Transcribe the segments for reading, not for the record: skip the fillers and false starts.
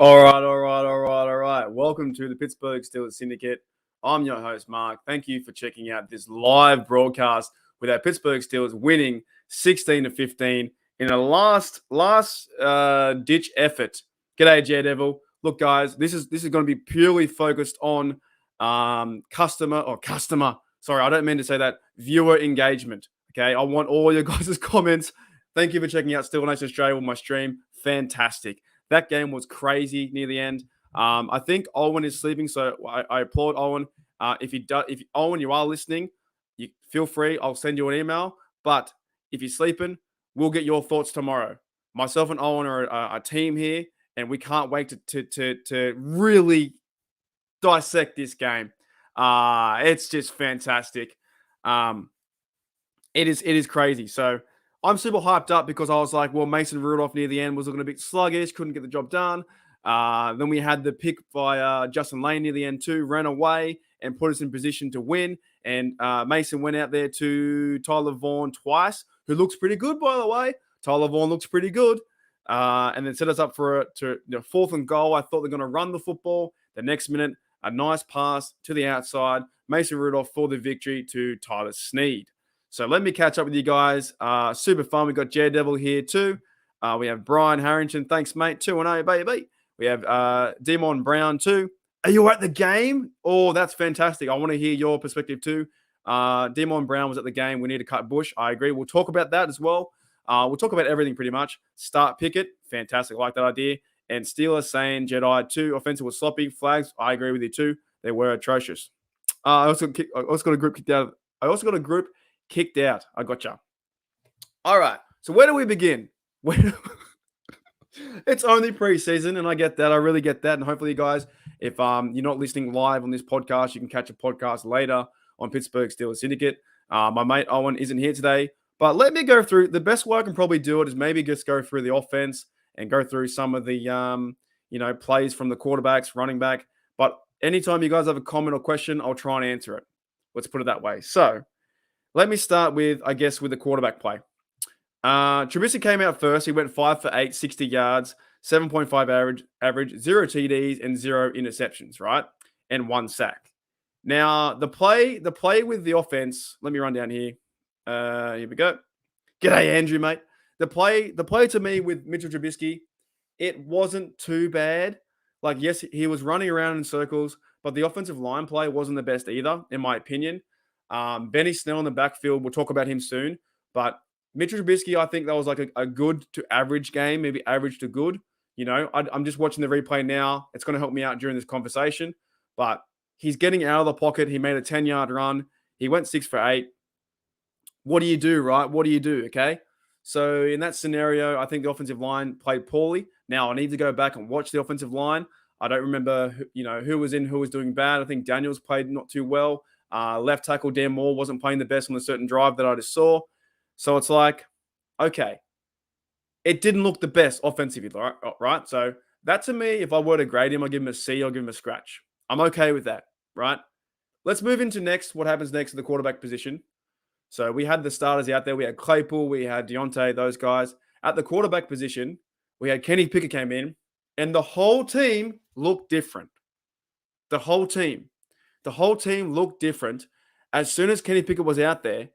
All right. Welcome to the Pittsburgh Steelers Syndicate. I'm your host, Mark. Thank you for checking out this live broadcast with our Pittsburgh Steelers winning 16-15 in a last ditch effort. G'day, Daredevil. Look, guys, this is going to be purely focused on customer. Sorry, I don't mean to say that. Viewer engagement. Okay, I want all your guys' comments. Thank you for checking out Steel Nation Australia with my stream. Fantastic. That game was crazy near the end. I think Owen is sleeping, so I applaud Owen. If Owen, you are listening, you feel free. I'll send you an email. But if you're sleeping, we'll get your thoughts tomorrow. Myself and Owen are a team here, and we can't wait to really dissect this game. It's just fantastic. It is crazy. So I'm super hyped up because I was like, well, Mason Rudolph near the end was looking a bit sluggish, couldn't get the job done. Then we had the pick by Justin Lane near the end too, ran away and put us in position to win. And Mason went out there to Tyler Vaughn twice, who looks pretty good, by the way. Tyler Vaughn looks pretty good. And then set us up for fourth and goal. I thought they're going to run the football. The next minute, a nice pass to the outside. Mason Rudolph for the victory to Tyler Snead. So let me catch up with you guys. Super fun. We got Daredevil here too. We have Brian Harrington. Thanks, mate. 2-0, baby. We have Demon Brown too. Are you at the game? Oh, that's fantastic. I want to hear your perspective too. Demon Brown was at the game. We need to cut Bush. I agree. We'll talk about that as well. We'll talk about everything pretty much. Start Pickett. Fantastic. I like that idea. And Steelers saying Jedi 2. Offensive was sloppy. Flags. I agree with you too. They were atrocious. I also got a group kicked out. Kicked out. I gotcha. All right. So where do we begin? It's only preseason, and I get that. I really get that. And hopefully, you guys, if you're not listening live on this podcast, you can catch a podcast later on Pittsburgh Steelers Syndicate. My mate Owen isn't here today, but let me go through. The best way I can probably do it is maybe just go through the offense and go through some of the plays from the quarterbacks, running back. But anytime you guys have a comment or question, I'll try and answer it. Let's put it that way. So let me start with the quarterback play. Trubisky came out first. He went 5 for 8, 60 yards, 7.5 average, 0 TDs and 0 interceptions, right? And 1 sack. Now, the play with the offense, let me run down here. Here we go. G'day, Andrew, mate. The play to me with Mitchell Trubisky, it wasn't too bad. Like, yes, he was running around in circles, but the offensive line play wasn't the best either, in my opinion. Benny Snell in the backfield, we'll talk about him soon. But Mitchell Trubisky, I think that was like a good to average game, maybe average to good. I'm just watching the replay now. It's going to help me out during this conversation. But he's getting out of the pocket. He made a 10-yard run. He went 6 for 8. What do you do, right? What do you do, okay? So in that scenario, I think the offensive line played poorly. Now, I need to go back and watch the offensive line. I don't remember who was in, who was doing bad. I think Daniels played not too well. Left tackle Dan Moore wasn't playing the best on a certain drive that I just saw. So it's like, okay, it didn't look the best offensively, right? So that to me, if I were to grade him, I'll give him a C, I'll give him a scratch. I'm okay with that, right? Let's move into what happens next to the quarterback position. So we had the starters out there. We had Claypool, we had Deontay, those guys. At the quarterback position, we had Kenny Pickett came in, and the whole team looked different. The whole team looked different. As soon as Kenny Pickett was out there,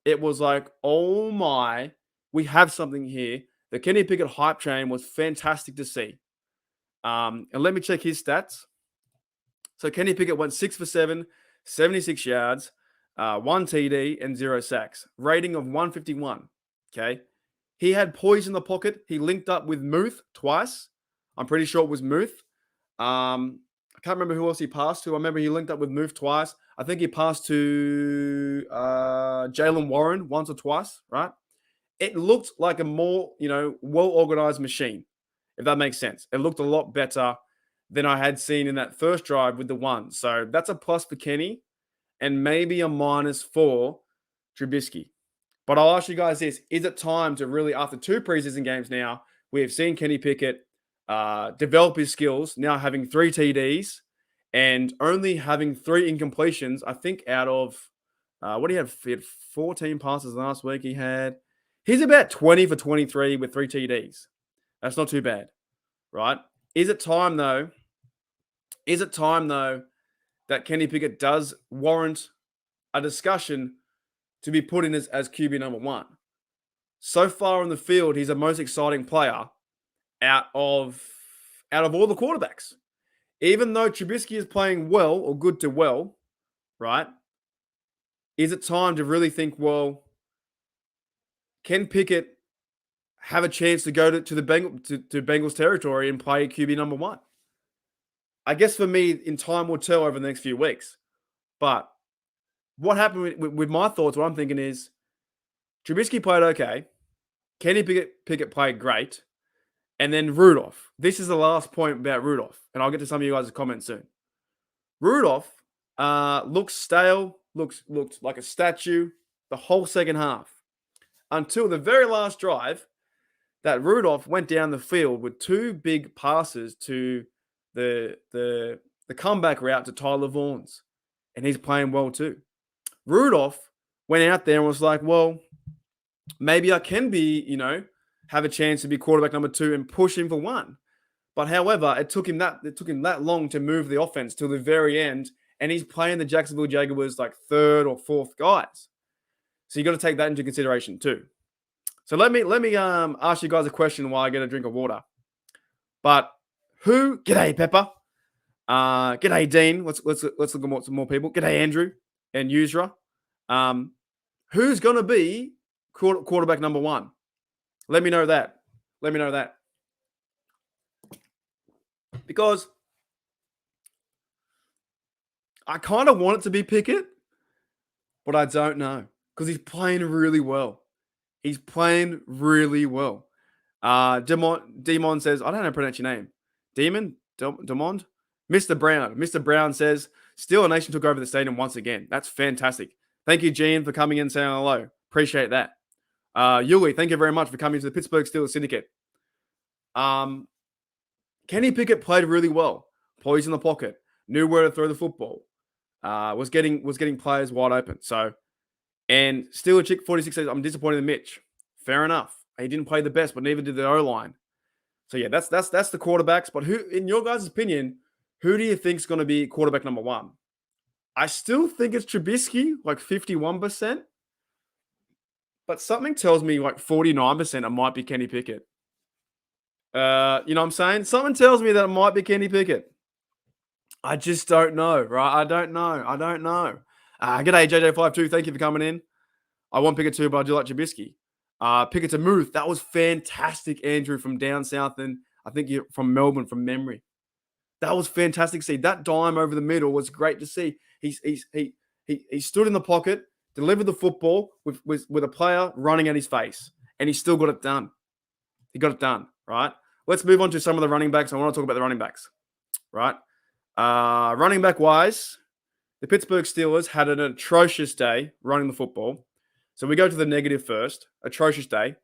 it was like, oh my, we have something here. The Kenny Pickett hype train was fantastic to see. And let me check his stats. So Kenny Pickett went 6 for 7, 76 yards, 1 TD, and 0 sacks. Rating of 151. Okay. He had poise in the pocket. He linked up with Muth twice. I'm pretty sure it was Muth. I can't remember who else he passed to. I remember he linked up with Muth twice. I think he passed to Jalen Warren once or twice, right? It looked like a more, well-organized machine, if that makes sense. It looked a lot better than I had seen in that first drive with the one. So that's a plus for Kenny and maybe a minus for Trubisky. But I'll ask you guys this. Is it time to really, after 2 preseason games now, we have seen Kenny Pickett develop his skills, now having 3 TDs and only having 3 incompletions, I think out of, what do you have? He had 14 passes last week. He's about 20 for 23 with 3 TDs. That's not too bad, right? Is it time though? Is it time though that Kenny Pickett does warrant a discussion to be put in as QB number one? So far on the field, he's the most exciting player out of all the quarterbacks. Even though Trubisky is playing well or good to well, right? Is it time to really think, well, can Pickett have a chance to go to Bengals territory and play QB number one? I guess for me, in time will tell over the next few weeks. But what happened with my thoughts, what I'm thinking is Trubisky played okay. Kenny Pickett played great. And then Rudolph. This is the last point about Rudolph. And I'll get to some of you guys' comments soon. Rudolph looks stale, looked like a statue the whole second half. Until the very last drive that Rudolph went down the field with two big passes to the comeback route to Tyler Vaughn's. And he's playing well too. Rudolph went out there and was like, well, maybe I can be, have a chance to be quarterback number two and push him for one. But however, it took him that long to move the offense till the very end, and he's playing the Jacksonville Jaguars like third or fourth guys. So you got to take that into consideration too. So let me ask you guys a question while I get a drink of water. But g'day Pepper, g'day Dean. Let's look at some more people. G'day Andrew and Usra. Who's gonna be quarterback number one? Let me know that. Because I kind of want it to be Pickett, but I don't know. Because he's playing really well. Demon says, I don't know how to pronounce your name. Demond? Mr. Brown says, Steeler Nation took over the stadium once again. That's fantastic. Thank you, Gene, for coming in and saying hello. Appreciate that. Yuli, thank you very much for coming to the Pittsburgh Steelers Syndicate. Kenny Pickett played really well. Poised in the pocket. Knew where to throw the football. Was getting players wide open. So, and Steeler Chick 46 says, I'm disappointed in Mitch. Fair enough. He didn't play the best, but neither did the O-line. So yeah, that's the quarterbacks. But who, in your guys' opinion, who do you think is going to be quarterback number one? I still think it's Trubisky, like 51%. But something tells me like 49% it might be Kenny Pickett. You know what I'm saying? Something tells me that it might be Kenny Pickett. I just don't know, right? I don't know. G'day, JJ52. Thank you for coming in. I want Pickett too, but I do like Trubisky. Pickett to move. That was fantastic, Andrew, from down south, and I think you're from Melbourne from memory. That was fantastic to see. That dime over the middle was great to see. He stood in the pocket, delivered the football with a player running at his face, and he still got it done. He got it done, right? Let's move on to some of the running backs. I want to talk about the running backs, right? Running back wise, the Pittsburgh Steelers had an atrocious day running the football. So we go to the negative first. Atrocious day.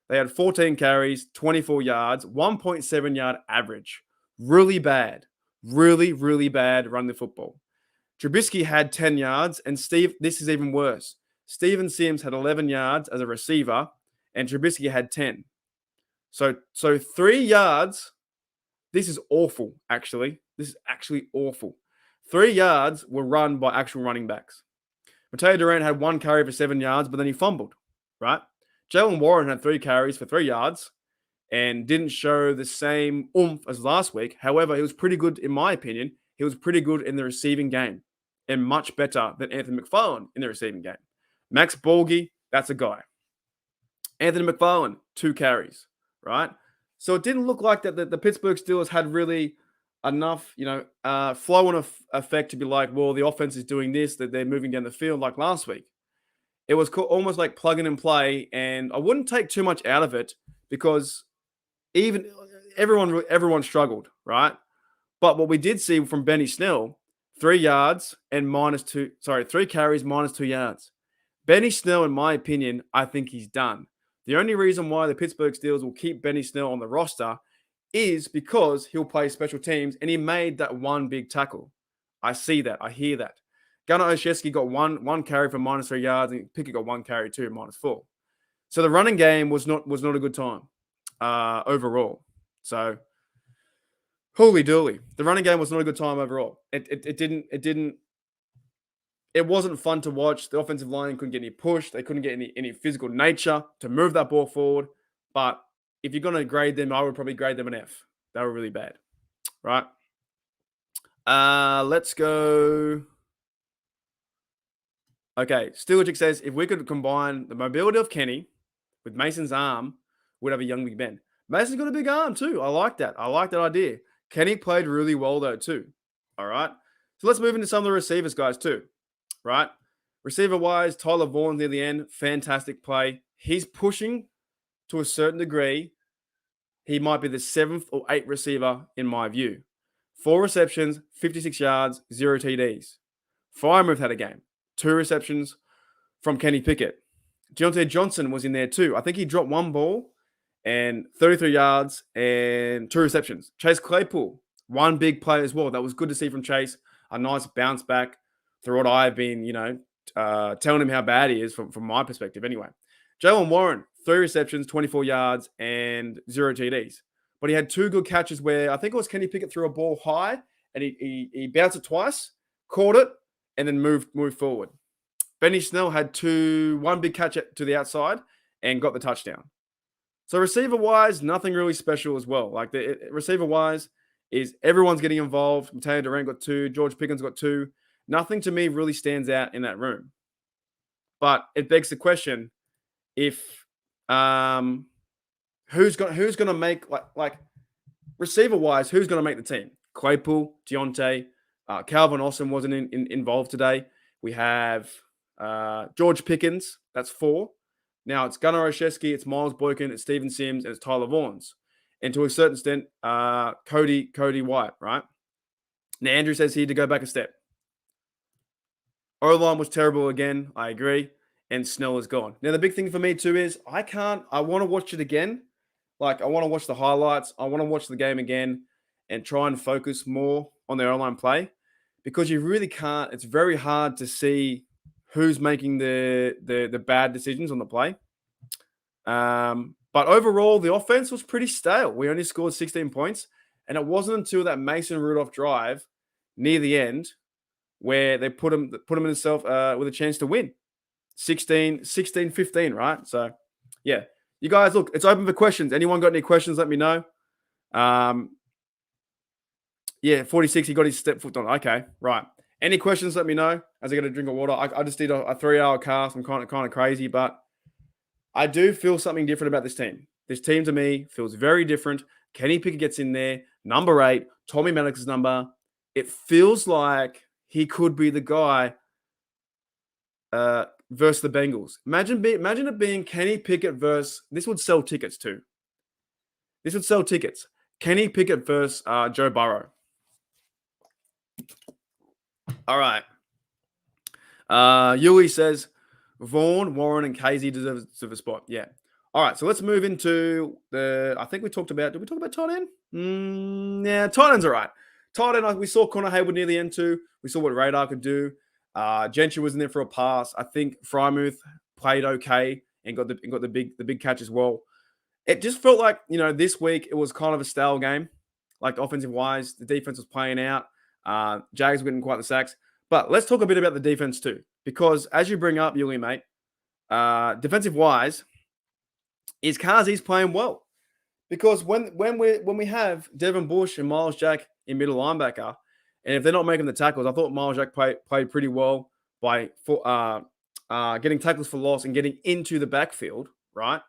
They had 14 carries, 24 yards, 1.7 yard average. Really bad. Really, really bad running the football. Trubisky had 10 yards, and this is even worse. Steven Sims had 11 yards as a receiver, and Trubisky had 10. So 3 yards. This is awful, actually. This is actually awful. 3 yards were run by actual running backs. Mateo Durant had 1 carry for 7 yards, but then he fumbled, right? Jalen Warren had 3 carries for 3 yards and didn't show the same oomph as last week. However, he was pretty good, in my opinion. He was pretty good in the receiving game and much better than Anthony McFarland in the receiving game. Max Borghi, that's a guy. Anthony McFarland, 2 carries, right? So it didn't look like that the Pittsburgh Steelers had really enough, flow and effect to be like, well, the offense is doing this, that they're moving down the field like last week. It was almost like plug and play, and I wouldn't take too much out of it because even everyone struggled, right? But what we did see from Benny Snell, 3 yards and 3 carries, -2 yards. Benny Snell, in my opinion, I think he's done. The only reason why the Pittsburgh Steelers will keep Benny Snell on the roster is because he'll play special teams, and he made that one big tackle. I see that. I hear that. Gunnar Olszewski got one carry for -3 yards, and Pickett got 1 carry too, -4. So the running game was not a good time overall. So Holy dooly. The running game was not a good time overall. It wasn't fun to watch. The offensive line couldn't get any push. They couldn't get any physical nature to move that ball forward. But if you're going to grade them, I would probably grade them an F. They were really bad, right? Let's go. Okay, Steelers says, if we could combine the mobility of Kenny with Mason's arm, we'd have a young Big Ben. Mason's got a big arm too. I like that. I like that idea. Kenny played really well though too. All right. So let's move into some of the receivers, guys, too. Right? Receiver-wise, Tyler Vaughn near the end, fantastic play. He's pushing to a certain degree. He might be the 7th or 8th receiver in my view. 4 receptions, 56 yards, 0 TDs. Freiermuth had a game. 2 receptions from Kenny Pickett. Deontay Johnson was in there too. I think he dropped 1 ball and 33 yards and 2 receptions. Chase Claypool, 1 big play as well. That was good to see from Chase. A nice bounce back through what I've been, telling him how bad he is from my perspective anyway. Jaylen Warren, 3 receptions, 24 yards, and 0 TDs. But he had 2 good catches where I think it was Kenny Pickett threw a ball high and he bounced it twice, caught it, and then moved forward. Benny Snell had 1 big catch to the outside and got the touchdown. So receiver-wise, nothing really special as well. Like the receiver-wise is everyone's getting involved. Mateo Durant got 2. George Pickens got 2. Nothing to me really stands out in that room. But it begs the question, if who's going to make like receiver-wise, who's going to make the team? Claypool, Deontay, Calvin Austin wasn't involved today. We have George Pickens, that's 4. Now it's Gunnar Olszewski, it's Miles Boykin, it's Steven Sims, and it's Tyler Vaughns. And to a certain extent, Cody White, right? Now Andrew says he had to go back a step. O-line was terrible again, I agree. And Snell is gone. Now, the big thing for me too is I want to watch it again. Like, I want to watch the highlights. I want to watch the game again and try and focus more on their O-line play, because you really can't. It's very hard to see who's making the bad decisions on the play. But overall, the offense was pretty stale. We only scored 16 points. And it wasn't until that Mason Rudolph drive near the end where they put him in himself with a chance to win. 16-15, right? So, yeah. You guys, look, it's open for questions. Anyone got any questions, let me know. 46, he got his step foot on. Okay, right. Any questions, let me know as I get a drink of water. I just did a 3-hour cast. I'm kind of crazy, but I do feel something different about this team. This team, to me, feels very different. Kenny Pickett gets in there. Number 8, Tommy Maddox's number. It feels like he could be the guy versus the Bengals. Imagine it being Kenny Pickett versus... This would sell tickets too. This would sell tickets. Kenny Pickett versus Joe Burrow. All right. Yui says, Vaughn, Warren, and Casey deserve a spot. Yeah. All right, so let's move into I think we talked about... Did we talk about tight end? Yeah, tight end's all right. Tight end, we saw Connor Hayward near the end too. We saw what Radar could do. Gentry was in there for a pass. I think Freiermuth played okay and got the big catch as well. It just felt like, this week it was kind of a stale game. Like offensive wise, the defense was playing out. Jags were getting quite the sacks. But let's talk a bit about the defense too. Because as you bring up, Yuli, mate, defensive wise, is Kazi's playing well. Because when we have Devin Bush and Miles Jack in middle linebacker, and if they're not making the tackles, I thought Miles Jack played pretty well by getting tackles for loss and getting into the backfield, right?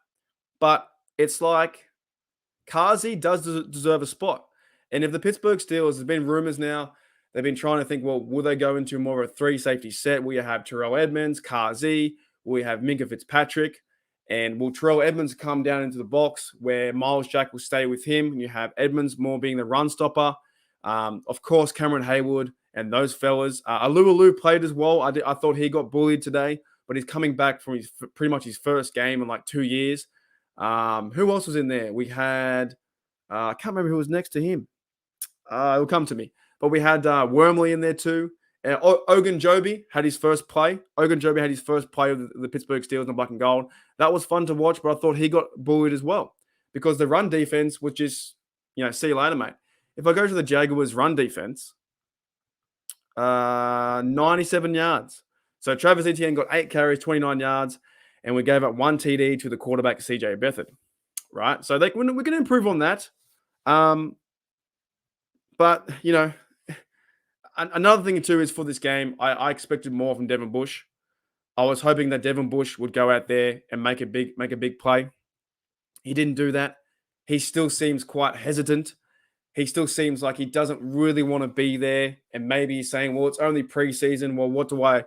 But it's like Kazi does deserve a spot. And if the Pittsburgh Steelers, there's been rumors now, they've been trying to think, well, will they go into more of a 3-safety set? Will you have Terrell Edmonds, Kazi? Will you have Minka Fitzpatrick? And will Terrell Edmonds come down into the box where Miles Jack will stay with him? And you have Edmonds more being the run stopper. Of course, Cameron Hayward and those fellas. Alu played as well. I thought he got bullied today, but he's coming back from pretty much his first game in like 2 years. Who else was in there? We had, I can't remember who was next to him. It'll come to me. But we had Wormley in there too. Ogunjobi had his first play. Ogunjobi had his first play of the Pittsburgh Steelers in black and gold. That was fun to watch, but I thought he got bullied as well because the run defense was just, see you later, mate. if I go to the Jaguars' run defense, 97 yards. So Travis Etienne got 8 carries, 29 yards, and we gave up 1 TD to the quarterback, CJ Beathard, right? So we can improve on that. But, another thing too is for this game, I expected more from Devin Bush. I was hoping that Devin Bush would go out there and make a big play. He didn't do that. He still seems quite hesitant. He still seems like he doesn't really want to be there. And maybe he's saying, well, it's only preseason. Well, what do I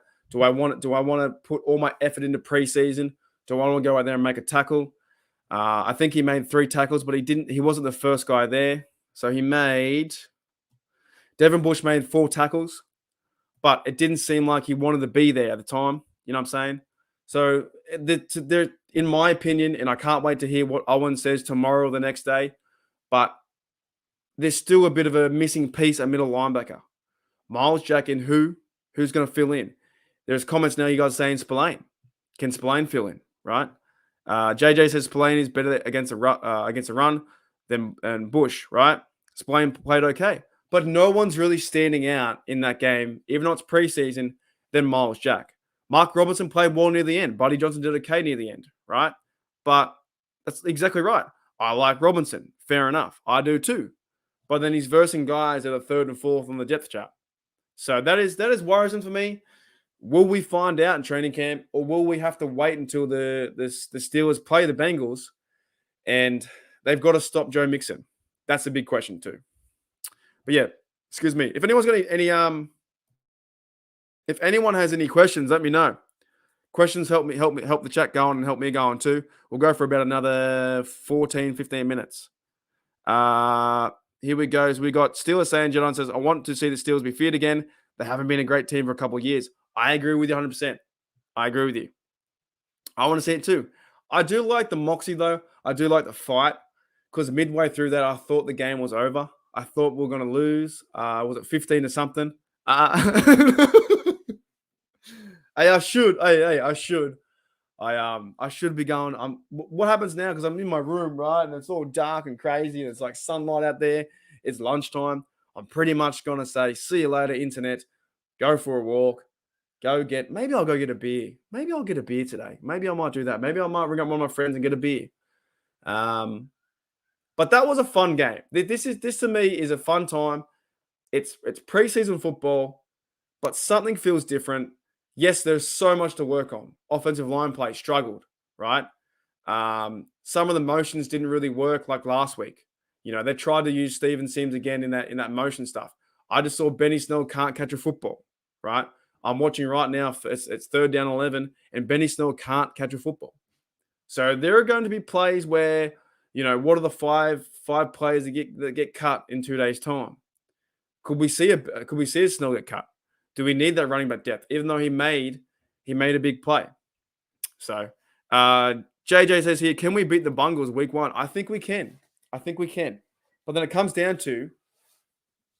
want to put all my effort into preseason? Do I want to go out there and make a tackle? I think he made 3 tackles, but he wasn't the first guy there. So Devin Bush made 4 tackles, but it didn't seem like he wanted to be there at the time. You know what I'm saying? So there, in my opinion, and I can't wait to hear what Owen says tomorrow or the next day, but there's still a bit of a missing piece at middle linebacker. Miles Jack and who's going to fill in? There's comments now you guys saying Spillane. Can Spillane fill in, right? JJ says Spillane is better against a run than Bush, right? Spillane played okay. But no one's really standing out in that game, even though it's preseason, than Miles Jack. Mark Robinson played well near the end. Buddy Johnson did okay near the end, right? But that's exactly right. I like Robinson. Fair enough. I do too. But then he's versing guys that are 3rd and 4th on the depth chart. So that is worrisome for me. Will we find out in training camp, or will we have to wait until the Steelers play the Bengals and they've got to stop Joe Mixon? That's a big question too. But yeah, excuse me. If anyone's got if anyone has any questions, let me know. Questions help the chat go on and help me go on too. We'll go for about another 14, 15 minutes. Here we go. We got Steelers saying, Jadon says, I want to see the Steelers be feared again. They haven't been a great team for a couple of years. I agree with you 100%. I agree with you. I want to see it too. I do like the moxie though. I do like the fight, because midway through that, I thought the game was over. I thought we were going to lose. Was it 15 or something? I should be going. What happens now? Because I'm in my room, right? And it's all dark and crazy, and it's like sunlight out there. It's lunchtime. I'm pretty much going to say, see you later, internet. Go for a walk. Maybe I'll go get a beer. Maybe I'll get a beer today. Maybe I might do that. Maybe I might ring up one of my friends and get a beer. But that was a fun game. This to me is a fun time. It's preseason football, but something feels different. Yes, there's so much to work on. Offensive line play struggled, right? Some of the motions didn't really work like last week. They tried to use Steven Sims again in that motion stuff. I just saw Benny Snell can't catch a football, right? I'm watching right now. It's 3rd down 11, and Benny Snell can't catch a football. So there are going to be plays where, what are the five players that get cut in 2 days' time? Could we see a Snell get cut? Do we need that running back depth? Even though he made a big play. So JJ says here, can we beat the Bungles week 1? I think we can. But then it comes down to,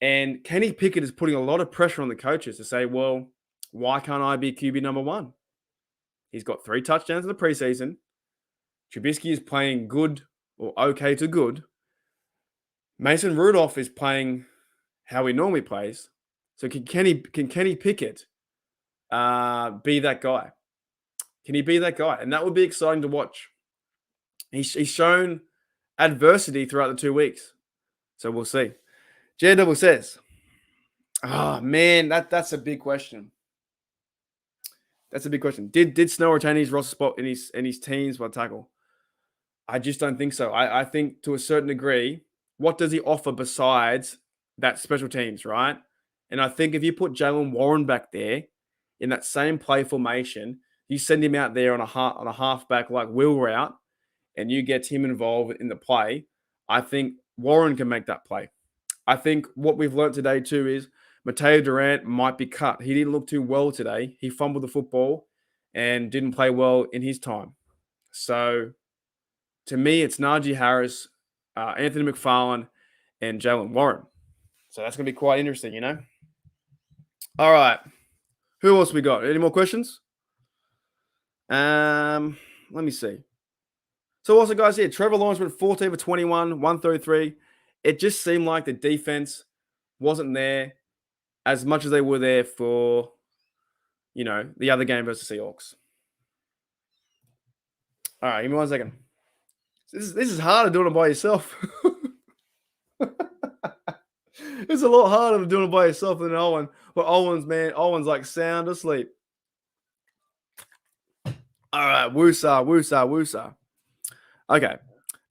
and Kenny Pickett is putting a lot of pressure on the coaches to say, well, why can't I be QB number 1? He's got 3 touchdowns in the preseason. Trubisky is playing good or okay to good. Mason Rudolph is playing how he normally plays. So can Kenny Pickett be that guy? Can he be that guy? And that would be exciting to watch. He's shown adversity throughout the 2 weeks. So we'll see. JW says, oh, man, that's a big question. That's a big question. Did Snell retain his roster spot in his teams by tackle? I just don't think so. I think to a certain degree, what does he offer besides that special teams, right? And I think if you put Jaylen Warren back there in that same play formation, you send him out there on a halfback like wheel route, and you get him involved in the play, I think Warren can make that play. I think what we've learned today too is Mateo Durant might be cut. He didn't look too well today. He fumbled the football and didn't play well in his time. So to me, it's Najee Harris, Anthony McFarlane, and Jaylen Warren. So that's going to be quite interesting, All right. Who else we got? Any more questions? Let me see. So also, guys, here, Trevor Lawrence went 14 for 21, 133, it just seemed like the defense wasn't there as much as they were there for, the other game versus Seahawks. All right, give me 1 second. This is harder doing it by yourself. It's a lot harder than doing it by yourself than Owen. But Owen's like sound asleep. All right, woosah. Okay.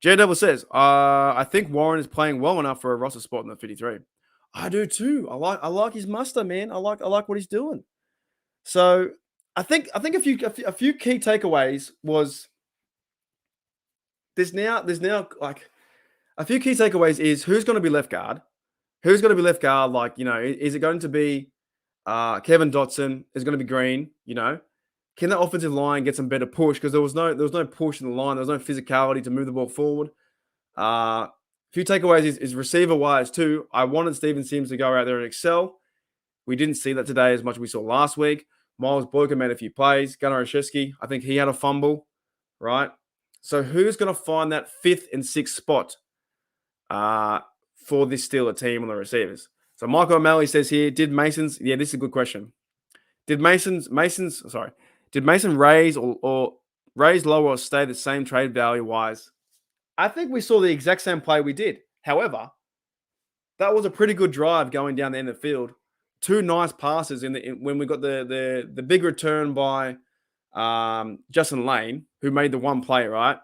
J Devil says, I think Warren is playing well enough for a roster spot in the 53. I do too. I like his muster, man. I like what he's doing. So I think a few key takeaways was there's now like a few key takeaways is who's going to be left guard. Who's going to be left guard? Like, is it going to be Kevin Dotson? Is it going to be Green? Can the offensive line get some better push? Because there was no push in the line. There was no physicality to move the ball forward. A few takeaways is receiver wise too. I wanted Steven Sims to go out there and excel. We didn't see that today as much as we saw last week. Miles Boykin made a few plays. Gunnar Olszewski, I think he had a fumble, right? So who's going to find that 5th and 6th spot for this Steeler team on the receivers? So Michael O'Malley says here, did Mason's? Yeah, this is a good question. Did Mason raise or raise lower or stay the same trade value wise? I think we saw the exact same play we did. However, that was a pretty good drive going down the end of the field. 2 nice passes when we got the big return by Justin Lane, who made the one play, right?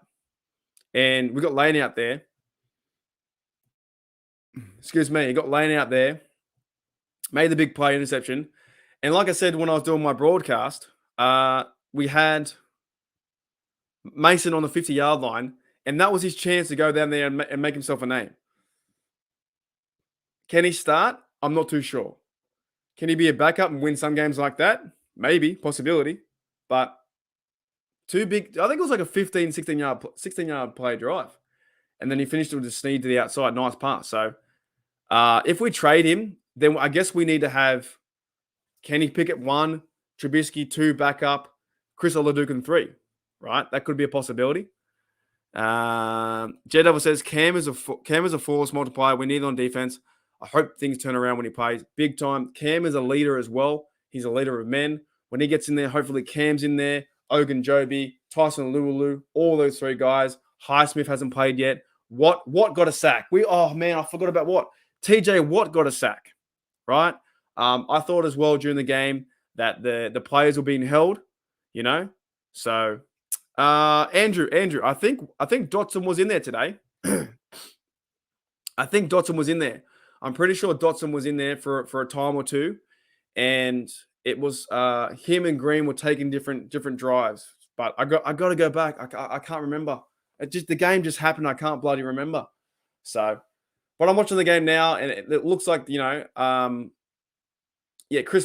And we got Lane out there. Excuse me, he got Lane out there, made the big play interception. And like I said when I was doing my broadcast, we had Mason on the 50-yard line, and that was his chance to go down there and make himself a name. Can he start? I'm not too sure. Can he be a backup and win some games like that? Maybe, possibility. But too big. I think it was like a 15, 16-yard play drive. And then he finished it with a sneak to the outside. Nice pass. So if we trade him, then I guess we need to have Kenny Pickett 1, Trubisky 2, backup, Chris Oladukin 3, right? That could be a possibility. J-Double says Cam is a force multiplier. We need it on defense. I hope things turn around when he plays. Big time. Cam is a leader as well. He's a leader of men. When he gets in there, hopefully Cam's in there. Ogunjobi, Tyson Lualu, all those 3 guys. Highsmith hasn't played yet. Watt got a sack. I forgot about Watt. TJ Watt got a sack, right? I thought as well during the game that the players were being held, So, Andrew, I think Dotson was in there today. I think Dotson was in there. I'm pretty sure Dotson was in there for a time or two, and it was him and Green were taking different drives. But I got to go back. I can't remember. The game just happened. I can't bloody remember. So, but I'm watching the game now, and it looks like Chris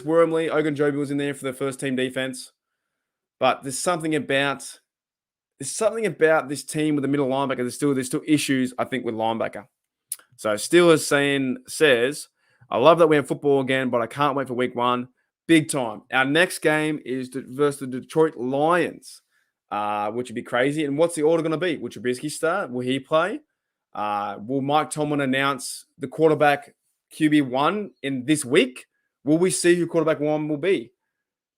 Wormley, Ogunjobi was in there for the first team defense. But there's something about this team with the middle linebacker. There's still issues, I think, with linebacker. So Steelers says, I love that we have football again, but I can't wait for week 1. Big time. Our next game is versus the Detroit Lions, which would be crazy. And what's the order going to be? Will Trubisky start? Will he play? Will Mike Tomlin announce the quarterback QB1 in this week? Will we see who quarterback 1 will be?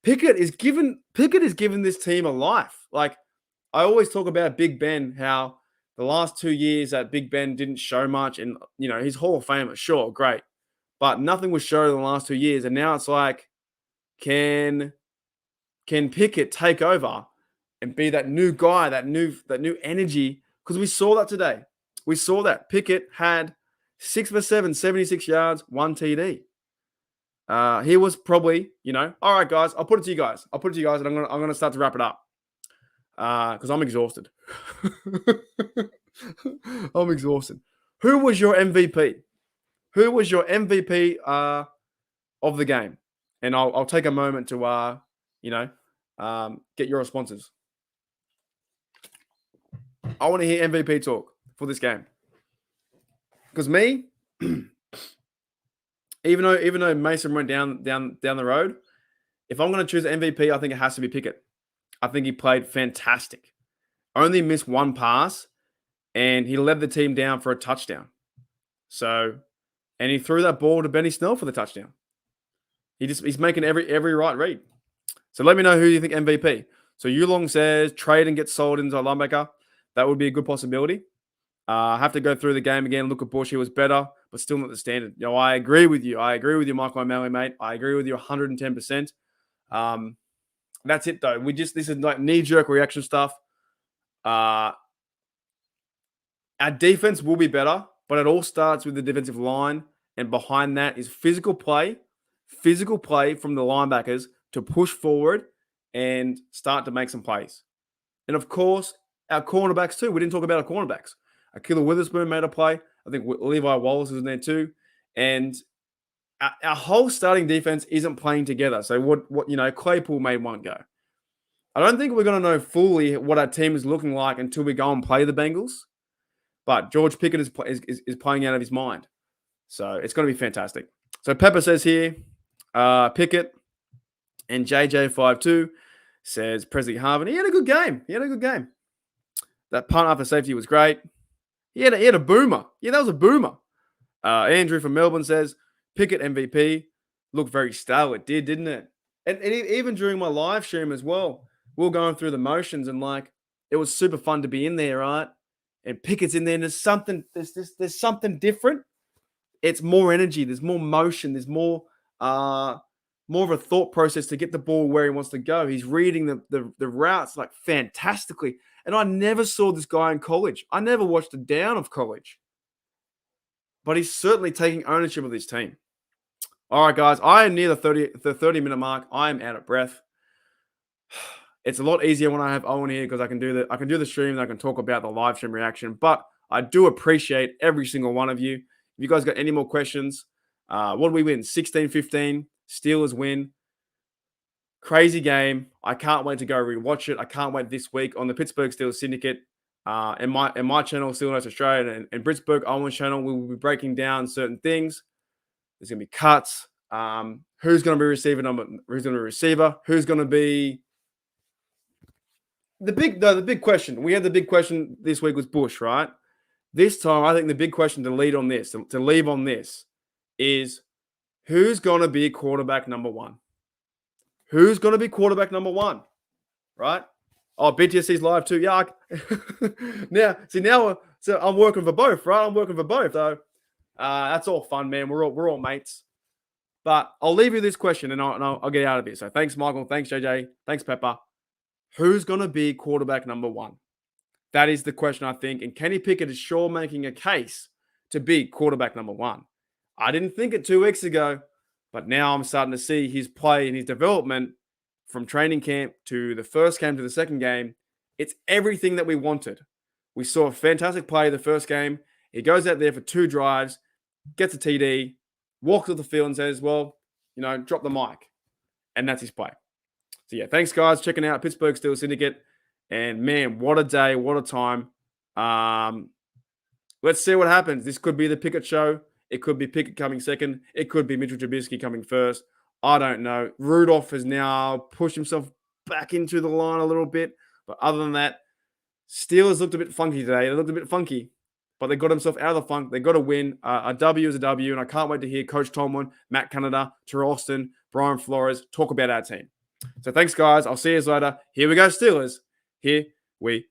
Pickett is given this team a life. Like, I always talk about Big Ben, how the last 2 years that Big Ben didn't show much. And, he's Hall of Famer, sure, great. But nothing was shown in the last 2 years. And now it's like, can Pickett take over and be that new guy, that new energy? Because we saw that today. We saw that. Pickett had 6 for 7, 76 yards, 1 TD. He was probably, all right, guys, I'll put it to you guys. And I'm gonna start to wrap it up. Because I'm exhausted. I'm exhausted. Who was your MVP? Who was your MVP of the game? And I'll take a moment to get your responses. I want to hear MVP talk for this game. Because me, even though Mason went down the road, if I'm going to choose MVP, I think it has to be Pickett. I think he played fantastic. Only missed 1 pass, and he led the team down for a touchdown. So, and he threw that ball to Benny Snell for the touchdown. He's making every right read. So let me know who you think MVP. So Yulong says trade and get sold into a linebacker. That would be a good possibility. I have to go through the game again. Look at Bush. He was better, but still not the standard. I agree with you. Michael O'Malley, mate. I agree with you 110%. That's it, though. This is like knee-jerk reaction stuff. Our defense will be better, but it all starts with the defensive line, and behind that is physical play from the linebackers to push forward and start to make some plays. And of course, our cornerbacks too. We didn't talk about our cornerbacks. Akila Witherspoon made a play. I think Levi Wallace was in there too. And our whole starting defense isn't playing together. So what Claypool made one go. I don't think we're going to know fully what our team is looking like until we go and play the Bengals. But George Pickett is playing out of his mind. So it's going to be fantastic. So Pepper says here, Pickett and JJ52 says Presley Harvin. He had a good game. That punt after safety was great. He had a boomer. Yeah, that was a boomer. Andrew from Melbourne says Pickett MVP looked very stale. It did, didn't it? And even during my live stream as well, we were going through the motions and it was super fun to be in there, right? And Pickett's in there, and there's something different. It's more energy. There's more motion. There's more of a thought process to get the ball where he wants to go. He's reading the routes fantastically. And I never saw this guy in college. I never watched a down of college. But he's certainly taking ownership of this team. All right, guys. I am near the 30-minute mark. I am out of breath. It's a lot easier when I have Owen here because I can do the stream and I can talk about the live stream reaction. But I do appreciate every single one of you. If you guys got any more questions, what did we win? 16-15. Steelers win. Crazy game. I can't wait to go rewatch it. I can't wait this week on the Pittsburgh Steelers Syndicate and my channel, Steelers Australia, and Britsburgh Owen channel. We will be breaking down certain things. There's going to be cuts. Who's going to be receiver? Who's going to be receiver? Who's going to be the big question? We had the big question this week was Bush, right? This time, I think the big question to leave on this is who's going to be quarterback number one? Who's going to be quarterback number one? Right? Oh, BTSC's live too. Yeah. So I'm working for both, right? I'm working for both, though. That's all fun, man. We're all mates. But I'll leave you this question, and I'll get out of here. So thanks, Michael. Thanks, JJ. Thanks, Pepper. Who's going to be quarterback number one? That is the question, I think. And Kenny Pickett is sure making a case to be quarterback number one. I didn't think it 2 weeks ago, but now I'm starting to see his play and his development from training camp to the first game to the second game. It's everything that we wanted. We saw a fantastic play the first game. He goes out there for 2 drives, gets a TD, walks off the field and says, well, drop the mic. And that's his play. So, yeah, thanks, guys, checking out Pittsburgh Steelers Syndicate. And, man, what a day, what a time. Let's see what happens. This could be the Pickett show. It could be Pickett coming second. It could be Mitchell Trubisky coming first. I don't know. Rudolph has now pushed himself back into the line a little bit. But other than that, Steelers looked a bit funky today. They looked a bit funky. But they got themselves out of the funk. They got to win. A W is a W. And I can't wait to hear Coach Tomlin, Matt Canada, Terrell Austin, Brian Flores talk about our team. So thanks, guys. I'll see you later. Here we go, Steelers. Here we